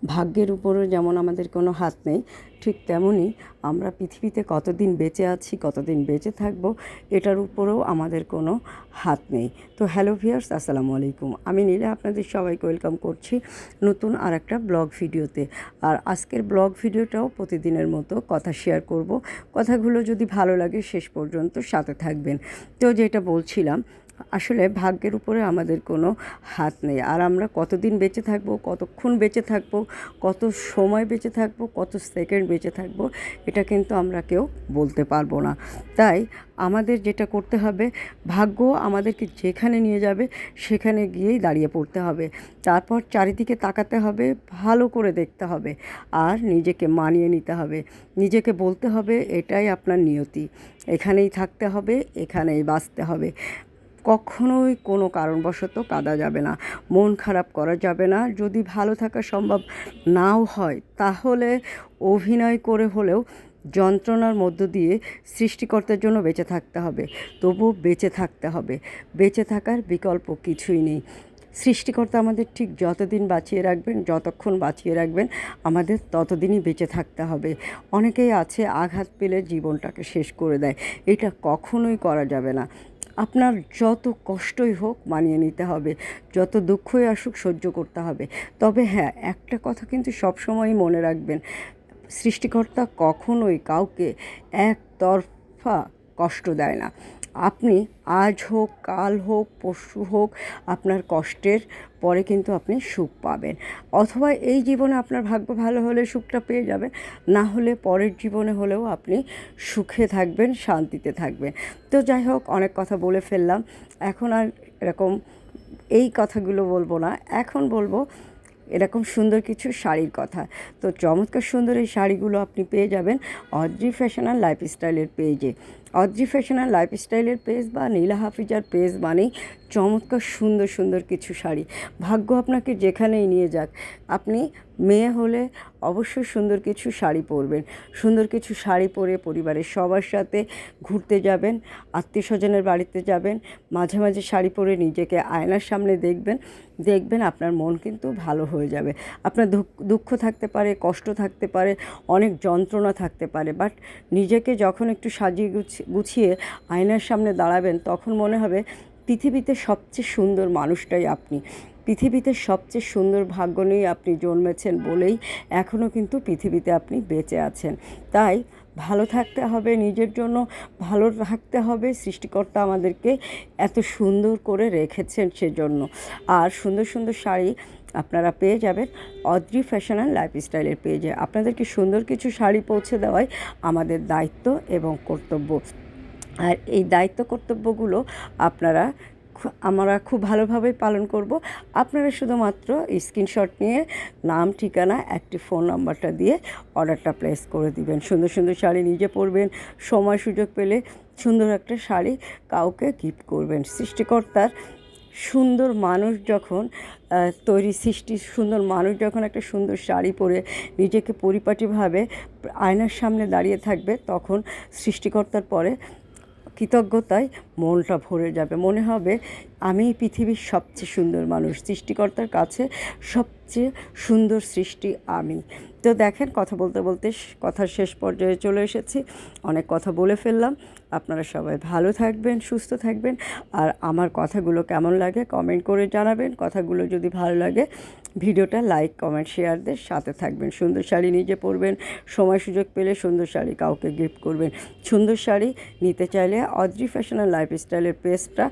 ভাগ্যের উপরও যেমন আমাদের কোনো হাত নেই, ঠিক তেমনই আমরা পৃথিবীতে কতদিন বেঁচে আছি, কতদিন বেঁচে থাকবো, এটার উপরেও আমাদের কোনো হাত নেই। তো হ্যালো ভিউয়ার্স, আসসালামু আলাইকুম। আমি নীলা আপনাদের সবাইকে ওয়েলকাম করছি নতুন আর একটা ব্লগ ভিডিওতে। আর আজকের ব্লগ ভিডিওটাও প্রতিদিনের মতো কথা শেয়ার করব। কথাগুলো যদি ভালো লাগে শেষ পর্যন্ত সাথে থাকবেন। তো যেটা বলছিলাম, আসলে ভাগ্যের উপরে আমাদের কোনো হাত নেই। আর আমরা কতদিন বেঁচে থাকবো, কতক্ষণ বেঁচে থাকবো, কত সময় বেঁচে থাকবো, কত সেকেন্ড বেঁচে থাকবো, এটা কিন্তু আমরা কেউ বলতে পারবো না। তাই আমাদের যেটা করতে হবে, ভাগ্য আমাদেরকে যেখানে নিয়ে যাবে সেখানে গিয়েই দাঁড়িয়ে পড়তে হবে। তারপর চারিদিকে তাকাতে হবে, ভালো করে দেখতে হবে, আর নিজেকে মানিয়ে নিতে হবে। নিজেকে বলতে হবে এটাই আপনার নিয়তি, এখানেই থাকতে হবে, এখানেই বাঁচতে হবে। কখনোই কোনো কারণবশত কাঁদা যাবে না, মন খারাপ করা যাবে না। যদি ভালো থাকা সম্ভব নাও হয়, তাহলে অভিনয় করে হলেও যন্ত্রণার মধ্য দিয়ে সৃষ্টিকর্তার জন্য বেঁচে থাকতে হবে। তবু বেঁচে থাকতে হবে, বেঁচে থাকার বিকল্প কিছুই নেই। সৃষ্টিকর্তা আমাদের ঠিক যতদিন বাঁচিয়ে রাখবেন, যতক্ষণ বাঁচিয়ে রাখবেন, আমাদের ততদিনই বেঁচে থাকতে হবে। অনেকেই আছে আঘাত পেলে জীবনটাকে শেষ করে দেয়, এটা কখনোই করা যাবে না। আপনার যত কষ্টই হোক মানিয়ে নিতে হবে, যত দুঃখই আসুক সহ্য করতে হবে। তবে হ্যাঁ, একটা কথা কিন্তু সবসময়ই মনে রাখবেন, সৃষ্টিকর্তা কখনোই কাউকে একতরফা কষ্ট দেয় না। আপনি আজ হোক, কাল হোক, পরশু হোক, আপনার কষ্টের পরে কিন্তু আপনি সুখ পাবেন। অথবা এই জীবনে আপনার ভাগ্য ভালো হলে সুখটা পেয়ে যাবেন, না হলে পরের জীবনে হলেও আপনি সুখে থাকবেন, শান্তিতে থাকবেন। তো যাই হোক, অনেক কথা বলে ফেললাম। এখন আর এরকম এই কথাগুলো বলবো না, এখন বলবো এরকম সুন্দর কিছু শাড়ির কথা। তো চমৎকার সুন্দর এই শাড়িগুলো আপনি পেয়ে যাবেন অদ্রি ফ্যাশন আর লাইফস্টাইলের পেজে। অদ্রি ফ্যাশন আর লাইফস্টাইলের পেজ বা নীলা হাফিজার পেজ মানেই চমৎকার সুন্দর সুন্দর কিছু শাড়ি। ভাগ্য আপনাকে যেখানেই নিয়ে যাক, আপনি মেয়ে হলে অবশ্যই সুন্দর কিছু শাড়ি পরবেন। সুন্দর কিছু শাড়ি পরে পরিবারের সবার সাথে ঘুরতে যাবেন, আত্মীয় স্বজনের বাড়িতে যাবেন, মাঝে মাঝে শাড়ি পরে নিজেকে আয়নার সামনে দেখবেন। দেখবেন আপনার মন কিন্তু ভালো হয়ে যাবে। আপনার দুঃখ থাকতে পারে, কষ্ট থাকতে পারে, অনেক যন্ত্রণা থাকতে পারে, বাট নিজেকে যখন একটু সাজিয়ে গুছিয়ে আয়নার সামনে দাঁড়াবেন, তখন মনে হবে পৃথিবীতে সবচেয়ে সুন্দর মানুষটাই আপনি। পৃথিবীতে সবচেয়ে সুন্দর ভাগ্য নিয়ে আপনি জন্মেছেন বলেই এখনও কিন্তু পৃথিবীতে আপনি বেঁচে আছেন। তাই ভালো থাকতে হবে, নিজের জন্য ভালো থাকতে হবে। সৃষ্টিকর্তা আমাদেরকে এত সুন্দর করে রেখেছেন সেজন্য। আর সুন্দর সুন্দর শাড়ি আপনারা পেয়ে যাবেন অদ্রি ফ্যাশন অ্যান্ড লাইফস্টাইলের পেজে। আপনাদেরকে সুন্দর কিছু শাড়ি পৌঁছে দেওয়াই আমাদের দায়িত্ব এবং কর্তব্য। আর এই দায়িত্ব কর্তব্যগুলো আপনারা আমরা খুব ভালোভাবেই পালন করব। আপনারা শুধুমাত্র স্ক্রিনশট নিয়ে নাম, ঠিকানা, একটি ফোন নাম্বারটা দিয়ে অর্ডারটা প্লেস করে দিবেন। সুন্দর সুন্দর শাড়ি নিজে পরবেন, সময় সুযোগ পেলে সুন্দর একটা শাড়ি কাউকে গিফট করবেন। সৃষ্টিকর্তার সুন্দর মানুষ যখন সুন্দর মানুষ যখন একটা সুন্দর শাড়ি পরে নিজেকে পরিপাটিভাবে আয়নার সামনে দাঁড়িয়ে থাকবে, তখন সৃষ্টিকর্তার পরে কৃতজ্ঞতায় মনটা ভরে যাবে। মনে হবে আমি পৃথিবীর সবচেয়ে সুন্দর মানুষ, সৃষ্টিকর্তার কাছে সবচেয়ে সুন্দর সৃষ্টি আমি। তো দেখেন, কথা বলতে বলতে কথার শেষ পর্যায়ে চলে এসেছি, অনেক কথা বলে ফেললাম। আপনারা সবাই ভালো থাকবেন, সুস্থ থাকবেন। আর আমার কথাগুলো কেমন লাগে কমেন্ট করে জানাবেন। কথাগুলো যদি ভালো লাগে ভিডিওটা লাইক, কমেন্ট, শেয়ার দিয়ে সাথে থাকবেন। সুন্দর শাড়ি নিজে পরবেন, সময় সুযোগ পেলে সুন্দর শাড়ি কাউকে গিফট করবেন। সুন্দর শাড়ি নিতে চাইলে অদ্রি ফ্যাশন আর লাইফস্টাইলের পেজটা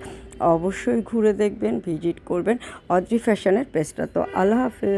অবশ্যই ঘুরে দেখবেন, ভিজিট করবেন অদ্রি ফ্যাশনের পেজটা। তো আল্লাহ হাফেজ।